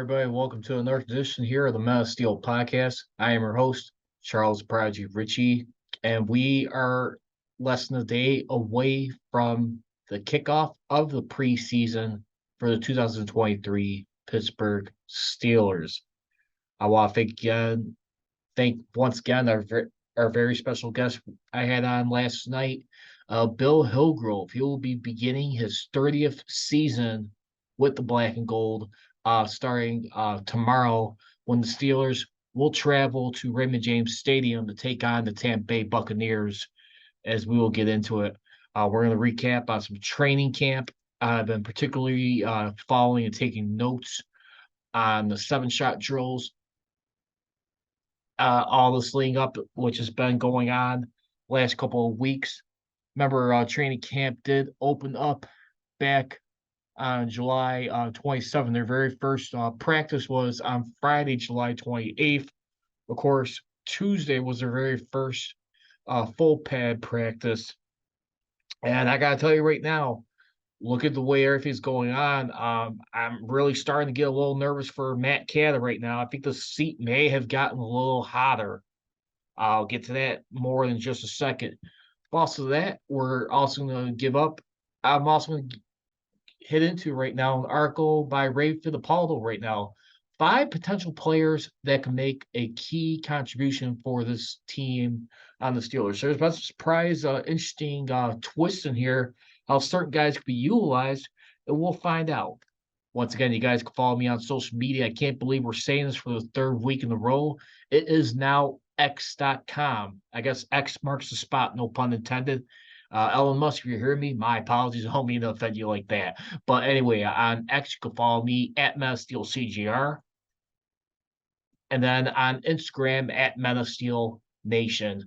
everybody? Welcome to another edition here of the Men of Steel podcast. I am your host, Charles Prodigy Richey, and we are less than a day away from the kickoff of the preseason for the 2023 Pittsburgh Steelers. I want to thank once again our very special guest I had on last night, Bill Hillgrove. He will be beginning his 30th season with the Black and Gold, starting tomorrow when the Steelers will travel to Raymond James Stadium to take on the Tampa Bay Buccaneers. As we will get into it, we're going to recap on some training camp. I've been particularly following and taking notes on the 7-shot drills, all this leading up, which has been going on last couple of weeks. Remember, training camp did open up back on July 27th. Their very first practice was on Friday, July 28th. Of course, Tuesday was their very first full pad practice. And I got to tell you right now, look at the way everything's going on. I'm really starting to get a little nervous for Matt Canada right now. I think the seat may have gotten a little hotter. I'll get to that more in just a second. Also, that we're also going to give up. I'm also going to hit into right now an article by Ray Fittipaldo right now. 5 potential players that can make a key contribution for this team on the Steelers. So there's been some surprise, interesting twists in here, how certain guys could be utilized, and we'll find out. Once again, you guys can follow me on social media. I can't believe we're saying this for the 3rd week in a row. It is now X.com. I guess X marks the spot, no pun intended. Elon Musk, if you're hearing me, my apologies. I don't mean to offend you like that. But anyway, on X, you can follow me at MetaSteelCGR. And then on Instagram at MetaSteelNation.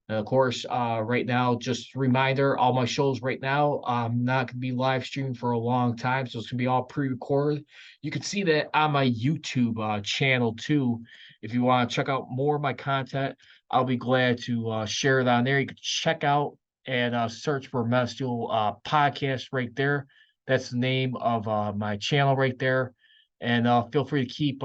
And of course, right now, just a reminder, all my shows right now, I'm not going to be live streaming for a long time, so it's going to be all pre-recorded. You can see that on my YouTube channel too. If you want to check out more of my content, I'll be glad to share it on there. You can check out and search for Men of Steel podcast right there. That's the name of my channel right there. And feel free to keep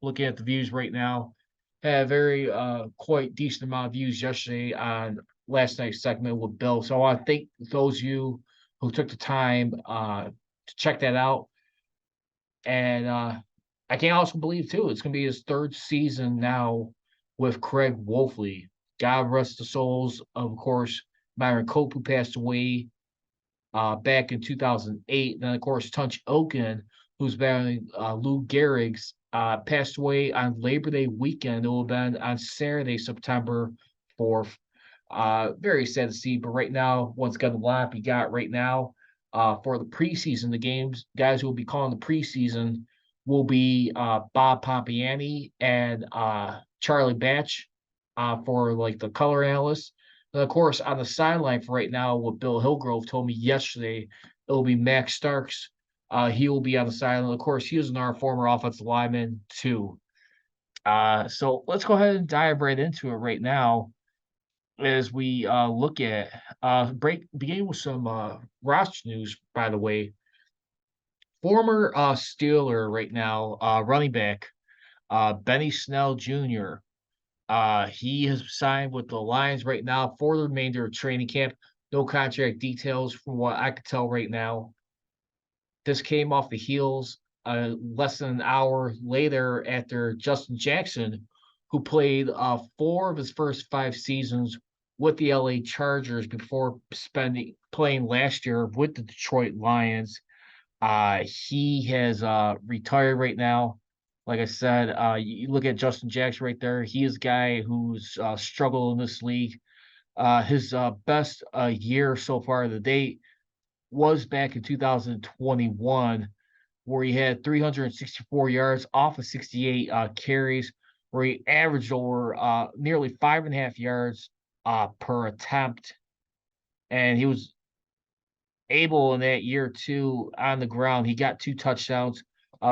looking at the views right now. Had a very quite decent amount of views yesterday on last night's segment with Bill. So I want to thank those of you who took the time to check that out. And I can also believe too, it's gonna be his 3rd season now with Craig Wolfley. God rest the souls, of course, Myron Cope, who passed away back in 2008. And then, of course, Tunch Oken, who's battling Lou Gehrig's, passed away on Labor Day weekend. It will have been on Saturday, September 4th. Very sad to see, but right now, once again, the lineup you got right now for the preseason, the guys who will be calling the preseason will be Bob Pompiani and Charlie Batch for like the color analysts. And of course, on the sideline for right now, what Bill Hillgrove told me yesterday, it'll be Max Starks. He will be on the sideline. Of course, he is our former offensive lineman too. So let's go ahead and dive right into it right now as we look at beginning with some roster news, by the way. Former Steeler right now, running back Benny Snell Jr. He has signed with the Lions right now for the remainder of training camp. No contract details from what I could tell right now. This came off the heels less than an hour later after Justin Jackson, who played 4 of his first 5 seasons with the LA Chargers before playing last year with the Detroit Lions. He has retired right now. Like I said, you look at Justin Jackson right there. He is a guy who's struggled in this league. His best year so far to date was back in 2021, where he had 364 yards off of 68 carries, where he averaged over nearly 5.5 yards per attempt. And he was able in that year too on the ground. He got 2 touchdowns.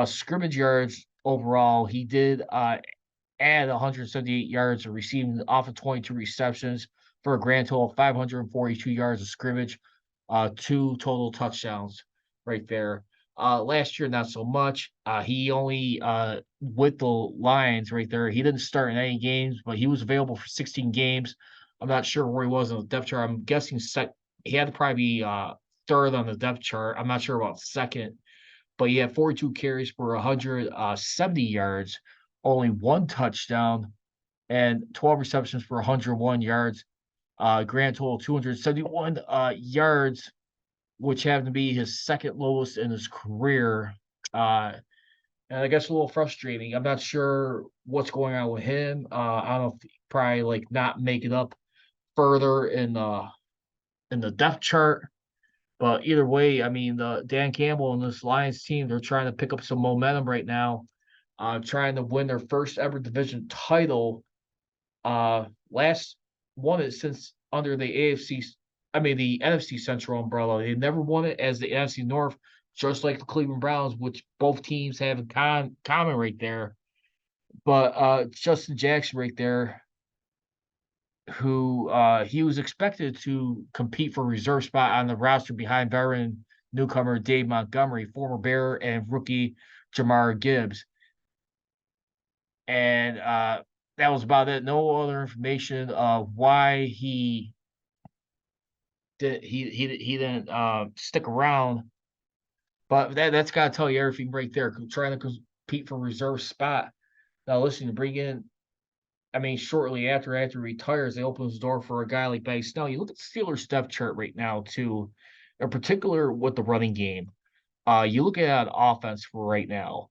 Scrimmage yards overall, he did add 178 yards of receiving off of 22 receptions for a grand total of 542 yards of scrimmage, 2 total touchdowns right there. Last year, not so much. He only with the Lions right there. He didn't start in any games, but he was available for 16 games. I'm not sure where he was on the depth chart. I'm guessing he had to probably be third on the depth chart. I'm not sure about second, but he had 42 carries for 170 yards, only one touchdown, and 12 receptions for 101 yards. Grand total 271 yards, which happened to be his second lowest in his career. Uh, and I guess a little frustrating. I'm not sure what's going on with him. I don't know if he probably like not making up further in the depth chart. But either way, I mean, the Dan Campbell and this Lions team, they're trying to pick up some momentum right now, trying to win their first ever division title. Last won it since under the the NFC Central umbrella. They never won it as the NFC North, just like the Cleveland Browns, which both teams have in common right there. But Justin Jackson right there, who he was expected to compete for reserve spot on the roster behind veteran newcomer Dave Montgomery, former Bear, and rookie Jamar Gibbs. And that was about it. No other information why he didn't stick around. But that's got to tell you everything right there. Trying to compete for reserve spot. Now, listen, to bring in, I mean, shortly after he retires, they opens the door for a guy like Benny Snell. You look at the Steelers depth chart right now, too, in particular with the running game. You look at offense for right now.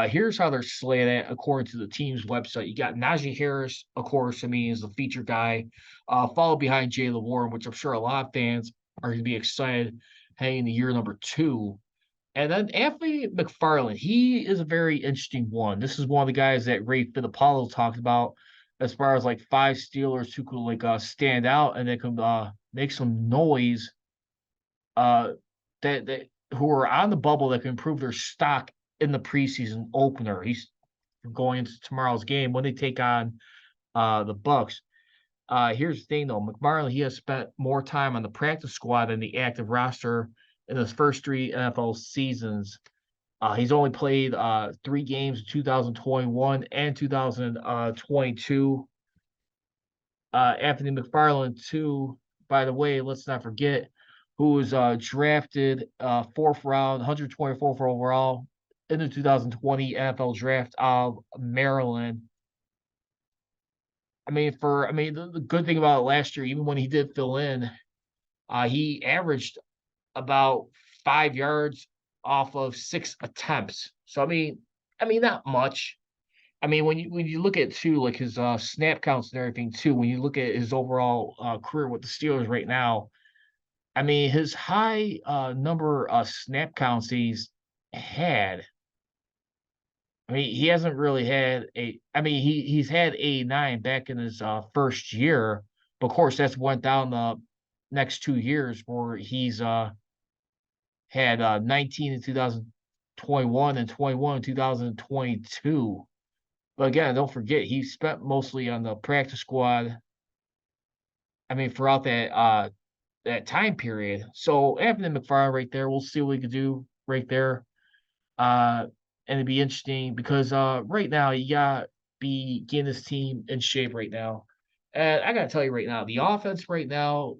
Here's how they're slated according to the team's website. You got Najee Harris, of course, I mean, is the feature guy, followed behind Jaylen Warren, which I'm sure a lot of fans are going to be excited heading to year number 2. And then Anthony McFarland, he is a very interesting one. This is one of the guys that Ray Fittipaldo talked about as far as like 5 Steelers who could like stand out and they could make some noise uh that who are on the bubble that can improve their stock in the preseason opener. He's going into tomorrow's game when they take on the Bucs. Here's the thing though, McFarland, he has spent more time on the practice squad than the active roster in his first 3 NFL seasons. He's only played 3 games in 2021 and 2022. Anthony McFarland, too, by the way, let's not forget, who was drafted 4th round, 124th overall in the 2020 NFL draft of Maryland. The good thing about it last year, even when he did fill in, he averaged about 5 yards off of 6 attempts. So not much. I mean, when you look at too, like his snap counts and everything too, when you look at his overall career with the Steelers right now, I mean, his high number of snap counts he's had. I mean, he hasn't really had a. I mean, he's had 89 back in his first year, but of course that's went down the next 2 years where he's had 19 in 2021 and 21 in 2022. But again, don't forget he spent mostly on the practice squad. I mean, throughout that time period. So Anthony McFarland right there, we'll see what we can do right there. And it'd be interesting because right now you got be getting this team in shape right now. And I gotta tell you right now, the offense right now,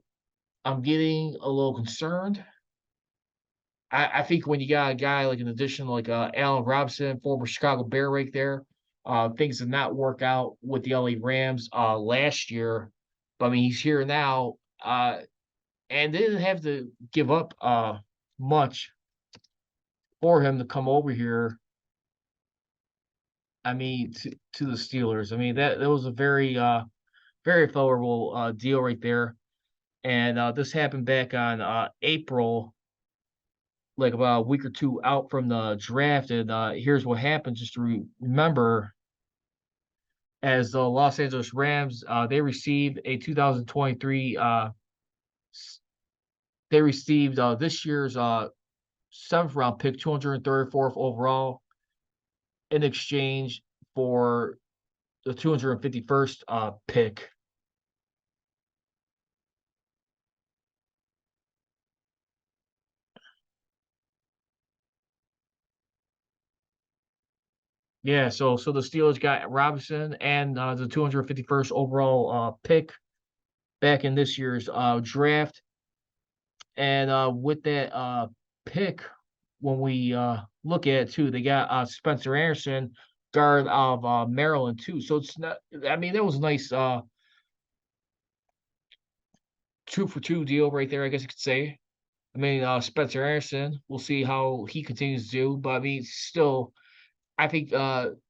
I'm getting a little concerned. I think when you got a guy like an addition like Allen Robinson, former Chicago Bear right there, things did not work out with the LA Rams last year. But I mean he's here now. And they didn't have to give up much for him to come over here. I mean, to the Steelers. I mean that was a very favorable deal right there. And this happened back on April, like about a week or two out from the draft. And here's what happened. Just to remember, as the Los Angeles Rams, they received a 2023. They received this year's 7th round pick, 234th overall, in exchange for the 251st pick. Yeah, so the Steelers got Robinson and the 251st overall pick back in this year's draft. And with that pick, when we look at it too, they got Spencer Anderson, guard of Maryland too. So it's not. I mean, that was a nice two for two deal right there. I guess you could say. I mean, Spencer Anderson. We'll see how he continues to do, but I mean, still, I think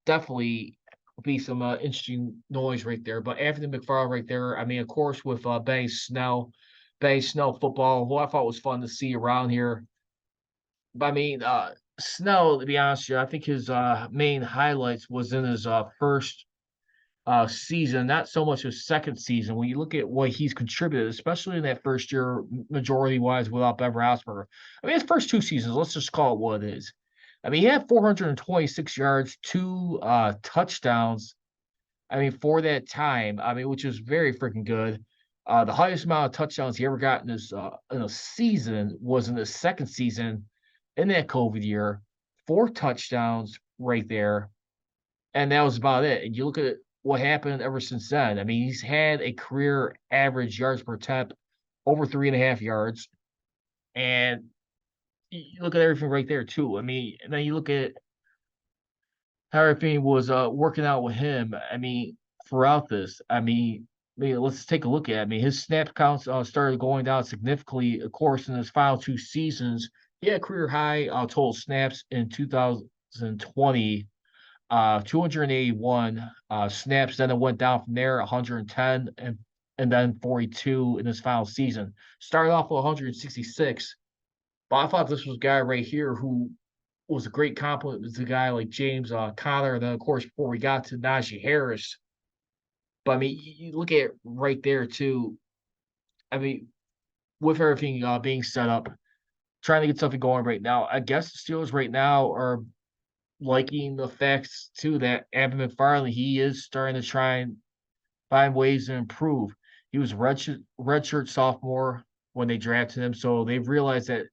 definitely will be some interesting noise right there. But Anthony McFarland right there. I mean, of course, with Benny Snell football, who I thought was fun to see around here. But I mean, Snell, to be honest, with you, I think his main highlights was in his first season, not so much his second season. When you look at what he's contributed, especially in that first year, majority wise, without Ben Roethlisberger. I mean, his first two seasons, let's just call it what it is. I mean, he had 426 yards, two touchdowns. I mean, for that time, I mean, which is very freaking good. The highest amount of touchdowns he ever got in a season was in the second season in that COVID year. Four touchdowns right there, and that was about it. And you look at what happened ever since then. I mean, he's had a career average yards per attempt over 3.5 yards, and you look at everything right there too. I mean, and then you look at how everything was working out with him. I mean, throughout this, let's take a look at. It. I mean, his snap counts started going down significantly. Of course, in his final two seasons, he had career high total snaps in 2020, 281 snaps. Then it went down from there, 110, and then 42 in his final season. Started off with 166. But I thought this was a guy right here who was a great compliment to a guy like James Conner. And then, of course, before we got to Najee Harris. But I mean, you look at it right there, too. I mean, with everything being set up, trying to get something going right now, I guess the Steelers right now are liking the facts, too, that Evan McFarlane, he is starting to try and find ways to improve. He was redshirt sophomore when they drafted him, so they've realized that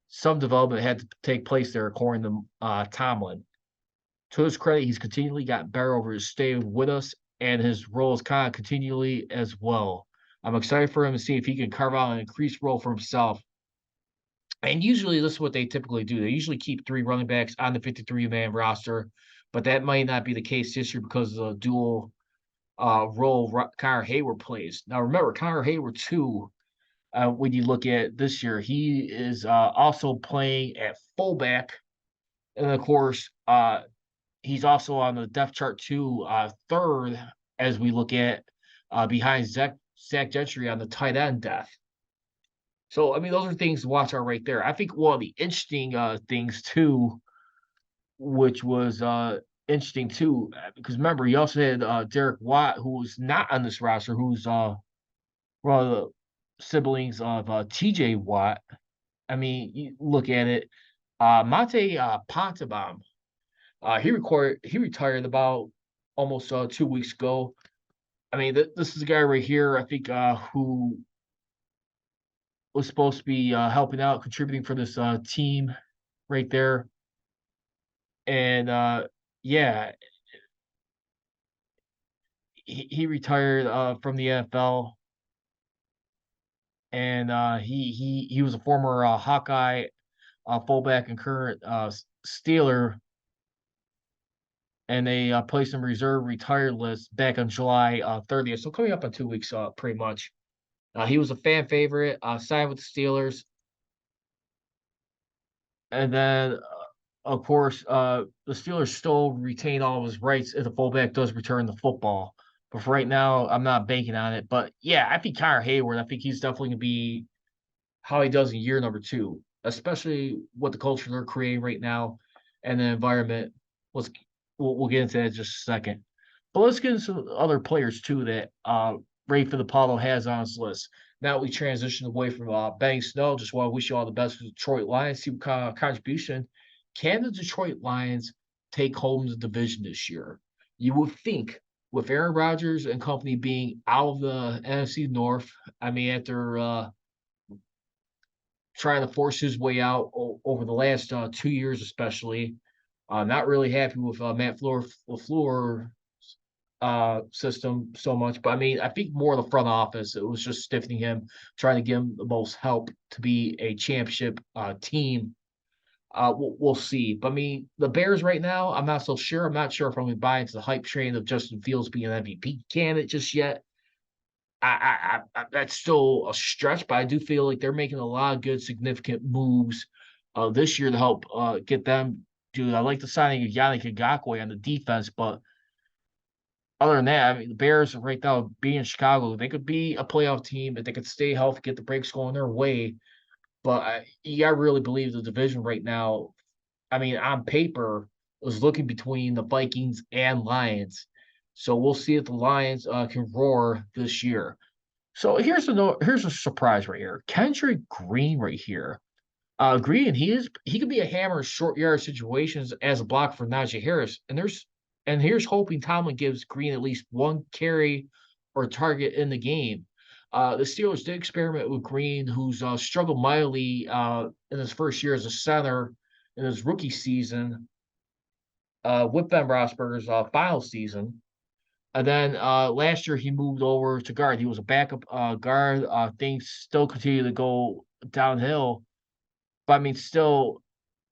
some development had to take place there, according to Tomlin. To his credit, he's continually gotten better over his stay with us, and his role is kind of continually as well. I'm excited for him to see if he can carve out an increased role for himself. And usually, this is what they typically do. They usually keep three running backs on the 53-man roster, but that might not be the case this year because of the dual role Connor Hayward plays. Now, remember, Connor Hayward, too, when you look at this year, he is also playing at fullback. And of course, he's also on the depth chart too, third as we look at behind Zach Gentry on the tight end depth. So I mean, those are things to watch out right there. I think one of the interesting things too, which was interesting too, because remember you also had Derek Watt, who was not on this roster, who's one of the siblings of T.J. Watt. I mean, you look at it, Monte Pontebaum. He retired about almost 2 weeks ago. I mean, this is a guy right here, I think, who was supposed to be helping out, contributing for this team right there. And yeah, he retired from the NFL, and he was a former Hawkeye fullback and current Steeler, and they placed him reserve retired list back on July 30th. So coming up in 2 weeks, pretty much. He was a fan favorite, signed with the Steelers, and then, of course, the Steelers still retain all of his rights if the fullback does return the football. But for right now, I'm not banking on it. But yeah, I think Connor Hayward, I think he's definitely going to be how he does in year number two, especially what the culture they're creating right now and the environment. Let's we'll get into that in just a second. But let's get into some other players too that Ray Fittipaldo has on his list. Now we transition away from Benny Snell. Just want to wish you all the best for the Detroit Lions. See what kind of contribution can the Detroit Lions take home the division this year. You would think with Aaron Rodgers and company being out of the NFC North, I mean, after trying to force his way out over the last 2 years, especially. Not really happy with Matt LaFleur system so much, but I mean, I think more the front office. It was just stiffening him, trying to give him the most help to be a championship team. We'll see. But I mean, the Bears right now, I'm not so sure. I'm not sure if I'm going to buy into the hype train of Justin Fields being an MVP candidate just yet. That's still a stretch, but I do feel like they're making a lot of good, significant moves this year to help get them. Dude, I like the signing of Yannick Ngakoue on the defense, but other than that, I mean, the Bears right now being in Chicago, they could be a playoff team if they could stay healthy, get the breaks going their way. But you got to really believe the division right now. I mean, on paper, was looking between the Vikings and Lions. So we'll see if the Lions can roar this year. So here's a surprise right here. Kendrick Green right here. Green, he could be a hammer in short yard situations as a block for Najee Harris. And here's hoping Tomlin gives Green at least one carry or target in the game. The Steelers did experiment with Green, who's struggled mightily in his first year as a center in his rookie season with Ben Roethlisberger's final season. And then last year he moved over to guard. He was a backup guard. Things still continue to go downhill, but I mean, still,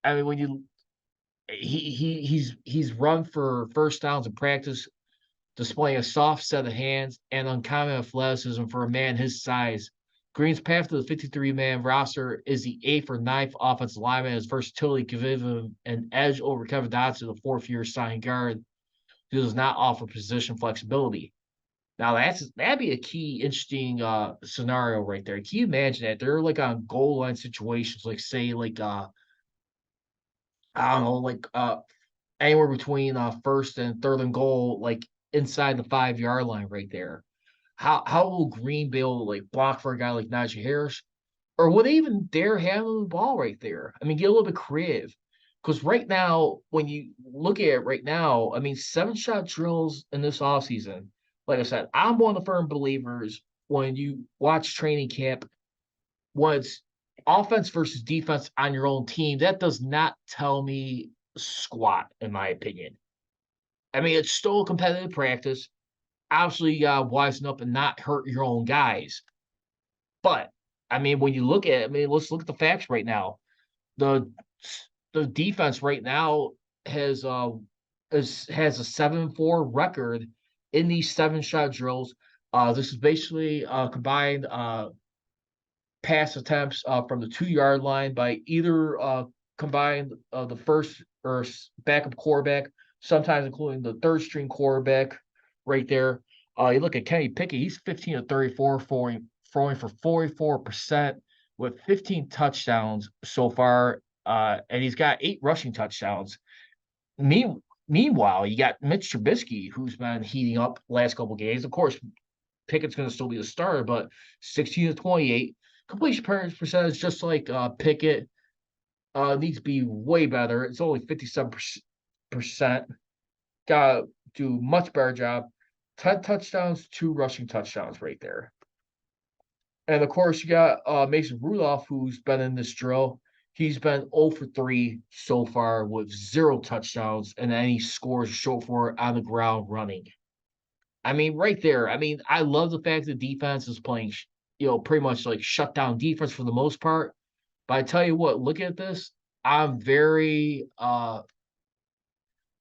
I mean, when you he's run for first downs in practice, displaying a soft set of hands and uncommon athleticism for a man his size. Green's path to the 53-man roster is the eighth or ninth offensive lineman. His versatility can give him an edge over Kevin Dotson, the fourth-year signing guard, who does not offer position flexibility. Now that'd be a key interesting scenario right there. Can you imagine that? They're like on goal line situations, like say like I don't know, like anywhere between first and third and goal, like inside the 5 yard line right there. How will Green be able to like block for a guy like Najee Harris? Or would they even dare handle the ball right there? I mean, get a little bit creative. Because right now, when you look at it right now, I mean, 7-shot drills in this offseason, like I said, I'm one of the firm believers when you watch training camp, when it's offense versus defense on your own team, that does not tell me squat, in my opinion. I mean, it's still a competitive practice. Obviously, you got to wisen up and not hurt your own guys. But, I mean, when you look at it, I mean, let's look at the facts right now. The the defense right now has has a 7-4 record in these 7-shot drills. This is basically combined pass attempts from the 2 yard line by either combined the first or backup quarterback, sometimes including the third string quarterback right there. You look at Kenny Pickett, he's 15 of 34, throwing for 44% with 15 touchdowns so far, and he's got 8 rushing touchdowns. Meanwhile, you got Mitch Trubisky, who's been heating up last couple games. Of course, Pickett's going to still be the starter, but 16 to 28. Completion percentage, just like Pickett, needs to be way better. It's only 57%. Got to do much better job. 10 touchdowns, 2 rushing touchdowns right there. And of course, you got Mason Rudolph, who's been in this drill. He's been 0 for 3 so far with 0 touchdowns and any scores to show for it on the ground running. I mean, right there. I mean, I love the fact that defense is playing, pretty much like shutdown defense for the most part. But I tell you what, look at this. I'm very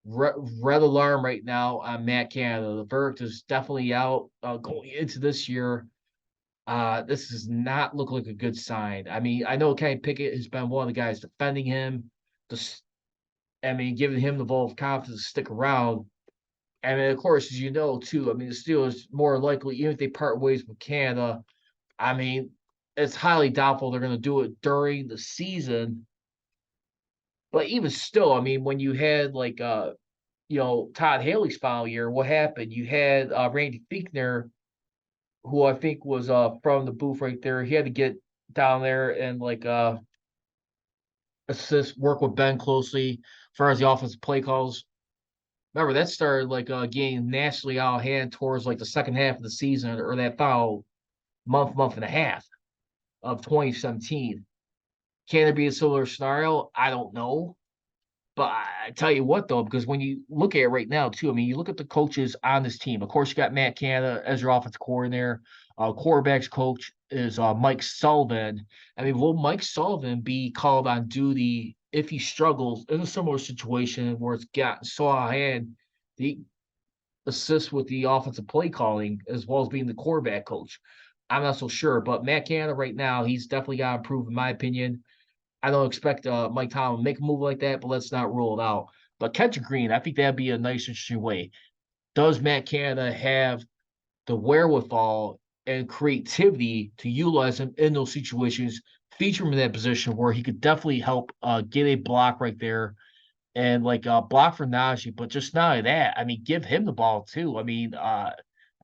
red alarm right now on Matt Canada. The verdict is definitely out going into this year. This does not look like a good sign. I mean, I know Kenny Pickett has been one of the guys defending him. Giving him the vote of confidence to stick around. And of course, as you know, too, I mean, the Steelers more likely, even if they part ways with Canada, I mean, it's highly doubtful they're going to do it during the season. But even still, I mean, when you had like, Todd Haley's final year, what happened? You had Randy Fichtner, who I think was from the booth right there. He had to get down there and like assist, work with Ben closely as far as the offensive play calls. Remember, that started like getting nationally out of hand towards like the second half of the season or that final month and a half of 2017. Can there be a similar scenario? I don't know. But I tell you what, though, because when you look at it right now, too, I mean, you look at the coaches on this team. Of course, you got Matt Canada as your offensive coordinator. Quarterbacks coach is Mike Sullivan. I mean, will Mike Sullivan be called on duty if he struggles in a similar situation where it's gotten so out of hand? He assists with the offensive play calling as well as being the quarterback coach. I'm not so sure, but Matt Canada right now, he's definitely got to improve, in my opinion. I don't expect Mike Tomlin to make a move like that, but let's not rule it out. But Kendrick Green, I think that'd be a nice, interesting way. Does Matt Canada have the wherewithal and creativity to utilize him in those situations, feature him in that position where he could definitely help get a block right there and like block for Najee, but just not only that, I mean, give him the ball too. I mean,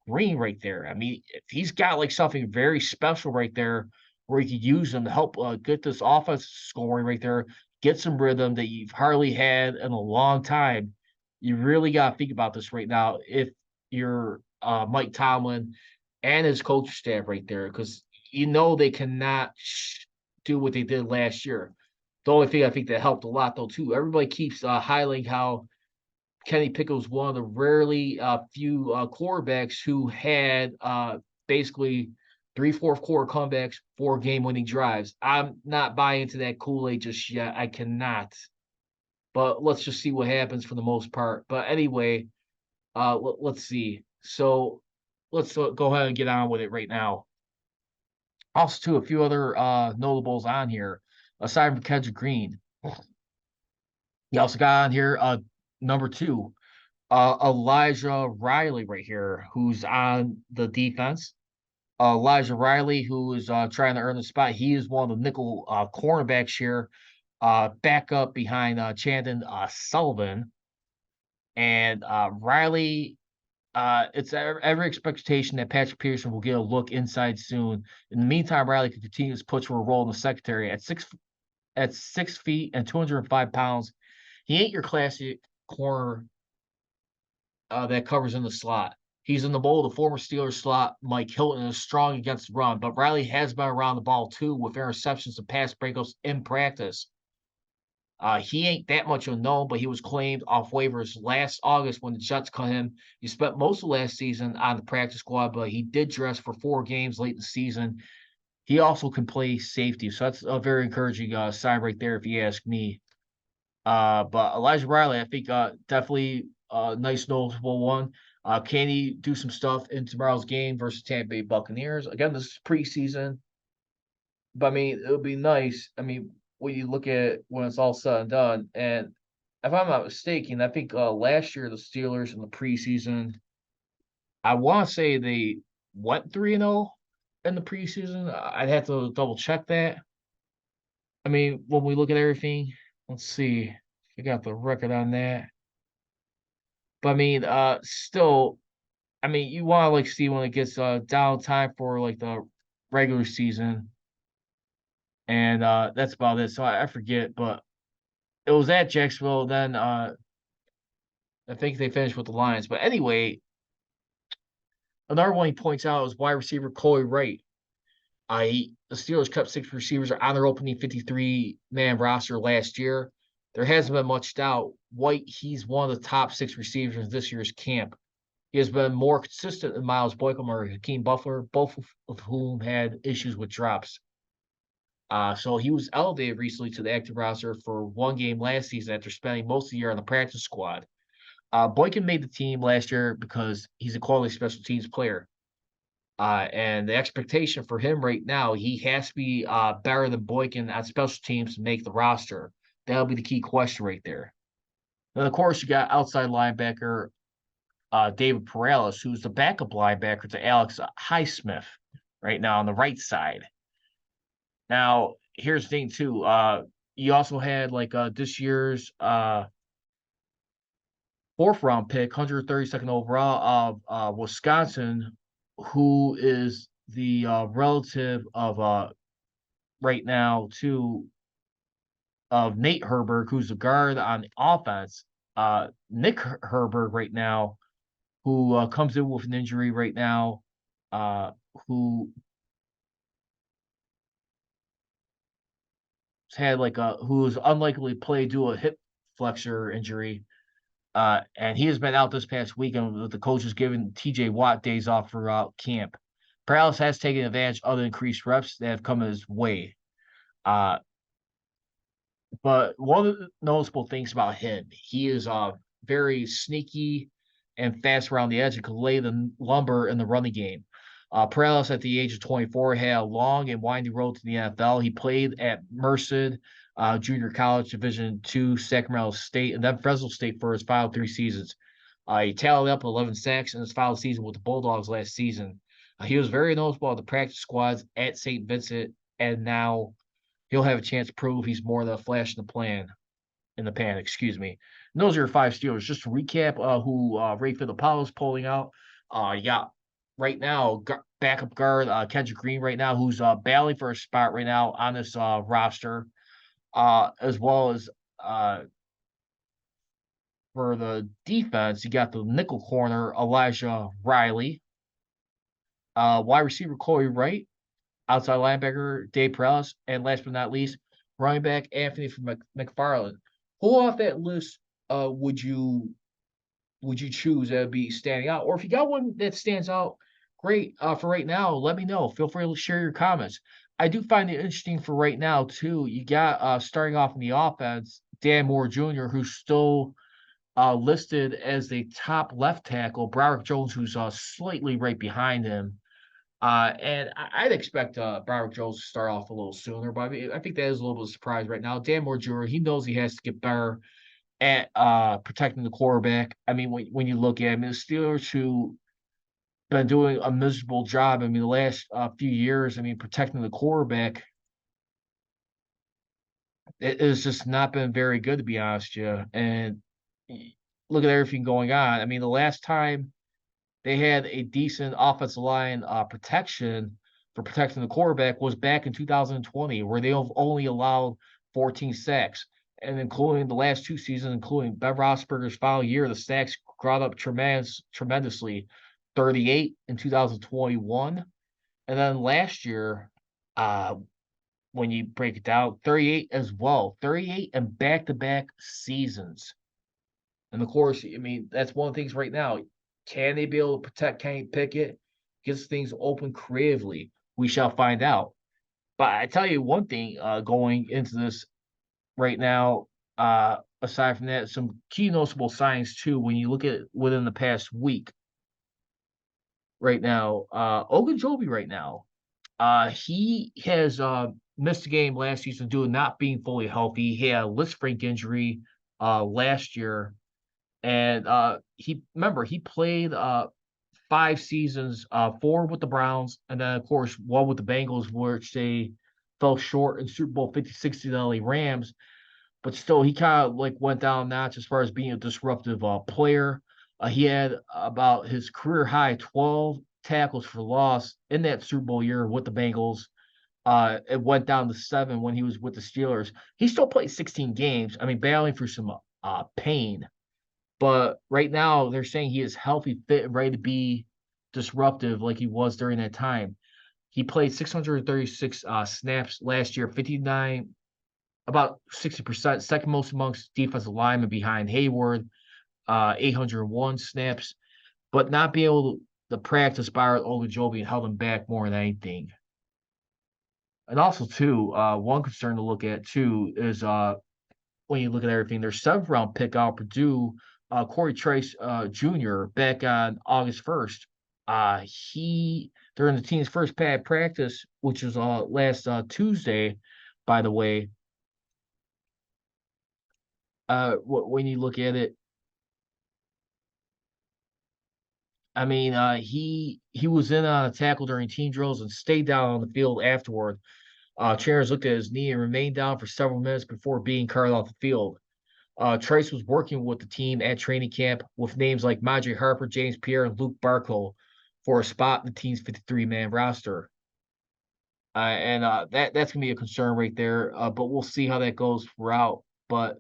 Green right there. I mean, if he's got like something very special right there where he could use him to help get this offense scoring right there, get some rhythm that you've hardly had in a long time. You really got to think about this right now if you're Mike Tomlin and his coaching staff right there, because you know they cannot do what they did last year. The only thing I think that helped a lot, though, too, everybody keeps highlighting how Kenny Pickett was one of the rarely few quarterbacks who had basically three fourth quarter comebacks, four game winning drives. I'm not buying into that Kool-Aid just yet. I cannot. But let's just see what happens for the most part. But anyway, let's see. So let's go ahead and get on with it right now. Also, too, a few other notables on here aside from Kendrick Green. You also got on here number two, Elijah Riley right here, who's on the defense. Elijah Riley, who is trying to earn the spot. He is one of the nickel cornerbacks here, back up behind Chandon Sullivan. And Riley, it's every expectation that Patrick Peterson will get a look inside soon. In the meantime, Riley can continue his push for a role in the secondary at 6 feet and 205 pounds. He ain't your classic corner that covers in the slot. He's in the mold of the former Steelers slot. Mike Hilton is strong against the run, but Riley has been around the ball too with interceptions and pass breakups in practice. He ain't that much unknown, but he was claimed off waivers last August when the Jets cut him. He spent most of last season on the practice squad, but he did dress for 4 games late in the season. He also can play safety, so that's a very encouraging sign right there, if you ask me. But Elijah Riley, I think definitely a nice notable one. Can he do some stuff in tomorrow's game versus Tampa Bay Buccaneers? Again, this is preseason, but I mean, it would be nice. I mean, when you look at when it's all said and done, and if I'm not mistaken, I think last year the Steelers in the preseason, I want to say they went 3-0 in the preseason. I'd have to double check that. I mean, when we look at everything, let's see. I got the record on that. But I mean, still, I mean, you want to like see when it gets down time for like the regular season, and that's about it. So I forget, but it was at Jacksonville. Then I think they finished with the Lions. But anyway, another one he points out is wide receiver Corey Wright. The Steelers kept 6 receivers on their opening 53-man roster last year. There hasn't been much doubt. White, he's one of the top 6 receivers in this year's camp. He has been more consistent than Miles Boykin or Hakeem Butler, both of whom had issues with drops. So he was elevated recently to the active roster for 1 game last season after spending most of the year on the practice squad. Boykin made the team last year because he's a quality special teams player. And the expectation for him right now, he has to be better than Boykin on special teams to make the roster. That'll be the key question right there. And of course, you got outside linebacker David Perales, who's the backup linebacker to Alex Highsmith right now on the right side. Now, here's the thing, too. You also had like this year's fourth round pick, 132nd overall of Wisconsin, who is the relative of right now to of Nate Herberg, who's a guard on the offense. Nick Herberg right now, who comes in with an injury right now, who had like who was unlikely to play due to a hip flexor injury. And he has been out this past weekend with the coaches giving TJ Watt days off throughout camp. Perales has taken advantage of the increased reps that have come his way. Uh, but one of the noticeable things about him, he is very sneaky and fast around the edge and can lay the lumber in the running game. Perales, at the age of 24, had a long and winding road to the NFL. He played at Merced Junior College, Division II, Sacramento State, and then Fresno State for his final 3 seasons. He tallied up 11 sacks in his final season with the Bulldogs last season. He was very noticeable on the practice squads at St. Vincent, and now he'll have a chance to prove he's more than a flash in the pan, excuse me. And those are your 5 Steelers. Just to recap who Ray Fittipaldo is pulling out. You got right now backup guard Kendrick Green right now, who's battling for a spot right now on this roster, as well as for the defense, you got the nickel corner Elijah Riley, wide receiver Corey Wright, outside linebacker Dave Perales, and last but not least, running back Anthony from McFarland. Who off that list would you choose that would be standing out? Or if you got one that stands out, great. For right now, let me know. Feel free to share your comments. I do find it interesting for right now too. You got starting off in the offense, Dan Moore Jr., who's still listed as the top left tackle. Broderick Jones, who's slightly right behind him. And I'd expect Broderick Jones to start off a little sooner, but I think that is a little bit of a surprise right now. Dan Moore Jr., he knows he has to get better at protecting the quarterback. I mean, when you look at the Steelers who been doing a miserable job. I mean, the last few years, I mean, protecting the quarterback, it has just not been very good, to be honest with you. And look at everything going on. I mean, the last time they had a decent offensive line protection for protecting the quarterback was back in 2020, where they have only allowed 14 sacks. And including the last 2 seasons, including Ben Roethlisberger's final year, the sacks got up tremendously, 38 in 2021. And then last year, uh, when you break it down, 38 as well, 38 in back-to-back seasons. And of course, I mean, that's one of the things right now. Can they be able to protect Kenny Pickett? Gets things open creatively. We shall find out. But I tell you one thing, going into this right now, aside from that, some key noticeable signs too, when you look at within the past week right now, Ogunjobi right now, he has missed a game last season due to not being fully healthy. He had a Lisfranc injury last year. And he played 5 seasons, 4 with the Browns, and then of course 1 with the Bengals, which they fell short in Super Bowl 56 to the LA Rams. But still, he kind of like went down a notch as far as being a disruptive player. He had about his career high 12 tackles for loss in that Super Bowl year with the Bengals. It went down to 7 when he was with the Steelers. He still played 16 games. I mean, battling through some pain. But right now, they're saying he is healthy, fit, and ready to be disruptive like he was during that time. He played 636 snaps last year, 59, about 60%, second most amongst defensive linemen behind Hayward, 801 snaps, but not be able to practice Byron Ogunjobi held him back more than anything. And also, too, one concern to look at, too, is when you look at everything, their 7th-round pick out Purdue, Corey Trice Jr. back on August 1st. He during the team's first pad practice, which was last Tuesday, by the way. When you look at it, I mean, he was in on a tackle during team drills and stayed down on the field afterward. Trainers looked at his knee and remained down for several minutes before being carted off the field. Trice was working with the team at training camp with names like Madre Harper, James Pierre, and Luke Barco for a spot in the team's 53-man roster. And that's going to be a concern right there, but we'll see how that goes throughout. But,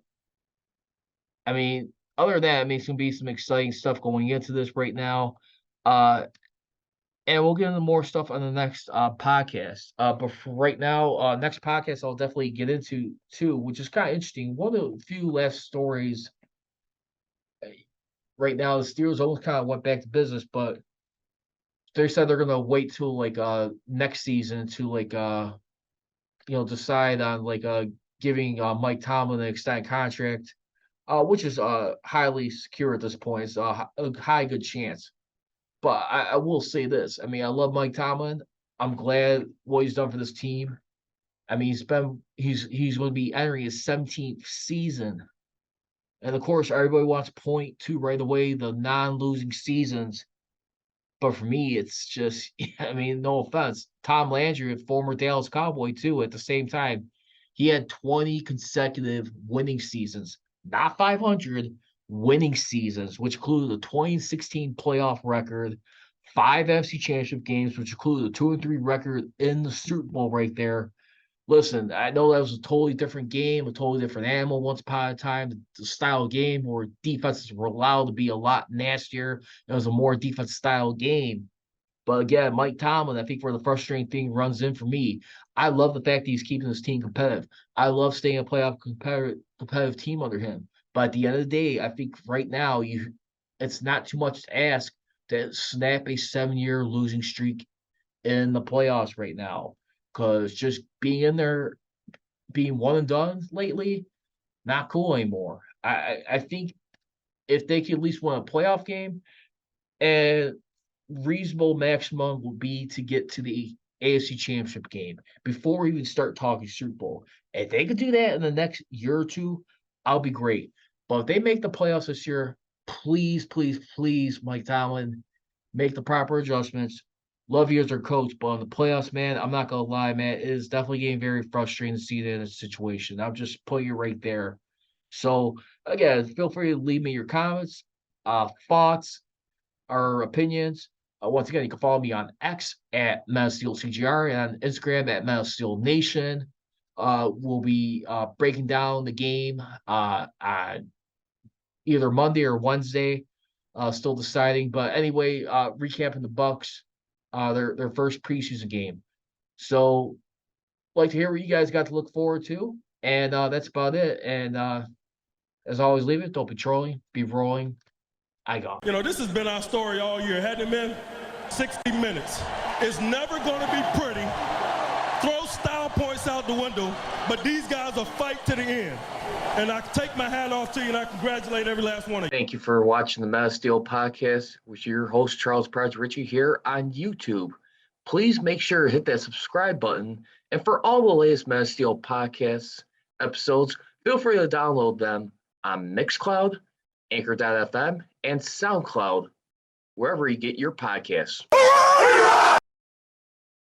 I mean, other than that, I mean, it's going to be some exciting stuff going into this right now. and we'll get into more stuff on the next podcast. But for right now, next podcast I'll definitely get into too, which is kind of interesting. One of the few last stories right now, the Steelers almost kind of went back to business, but they said they're gonna wait till like next season to like decide on like giving Mike Tomlin an extended contract, which is highly secure at this point. It's a high good chance. But I will say this. I mean, I love Mike Tomlin. I'm glad what he's done for this team. I mean, he's going to be entering his 17th season. And of course, everybody wants to point to right away the non-losing seasons. But for me, it's just, I mean, no offense. Tom Landry, a former Dallas Cowboy, too, at the same time, he had 20 consecutive winning seasons, not 500 winning seasons, which included a 2016 playoff record, 5 NFC Championship games, which included a 2-3 record in the Super Bowl right there. Listen, I know that was a totally different game, a totally different animal once upon a time. The style of game where defenses were allowed to be a lot nastier. It was a more defense style game. But again, Mike Tomlin, I think where the frustrating thing runs in for me, I love the fact that he's keeping his team competitive. I love staying a playoff competitive team under him. But at the end of the day, I think right now it's not too much to ask to snap a 7-year losing streak in the playoffs right now. Because just being in there, being one and done lately, not cool anymore. I think if they could at least win a playoff game, and reasonable maximum will be to get to the AFC Championship game before we even start talking Super Bowl. If they could do that in the next year or two, I'll be great. But if they make the playoffs this year, please, please, please, Mike Tomlin, make the proper adjustments. Love you as their coach, but in the playoffs, man, I'm not gonna lie, man, it is definitely getting very frustrating to see that in a situation. I'll just put you right there. So again, feel free to leave me your comments, thoughts, or opinions. Once again, you can follow me on X at MassSteelCGR and on Instagram at MassSteelNation. We'll be breaking down the game on either Monday or Wednesday. Still deciding, but anyway, recapping the Bucs, their first preseason game. So, like to hear what you guys got to look forward to, and that's about it. And as always, leave it. Don't be trolling, be rolling. I got. This has been our story all year, hasn't it been? 60 minutes. It's never going to be pretty. Throw style points out the window, but these guys will fight to the end. And I take my hat off to you, and I congratulate every last one of you. Thank you for watching the Mass Steel Podcast with your host, Charles Prodigy Richey, here on YouTube. Please make sure to hit that subscribe button. And for all the latest Mass Steel Podcast episodes, feel free to download them on Mixcloud, Anchor.fm, and SoundCloud, wherever you get your podcasts.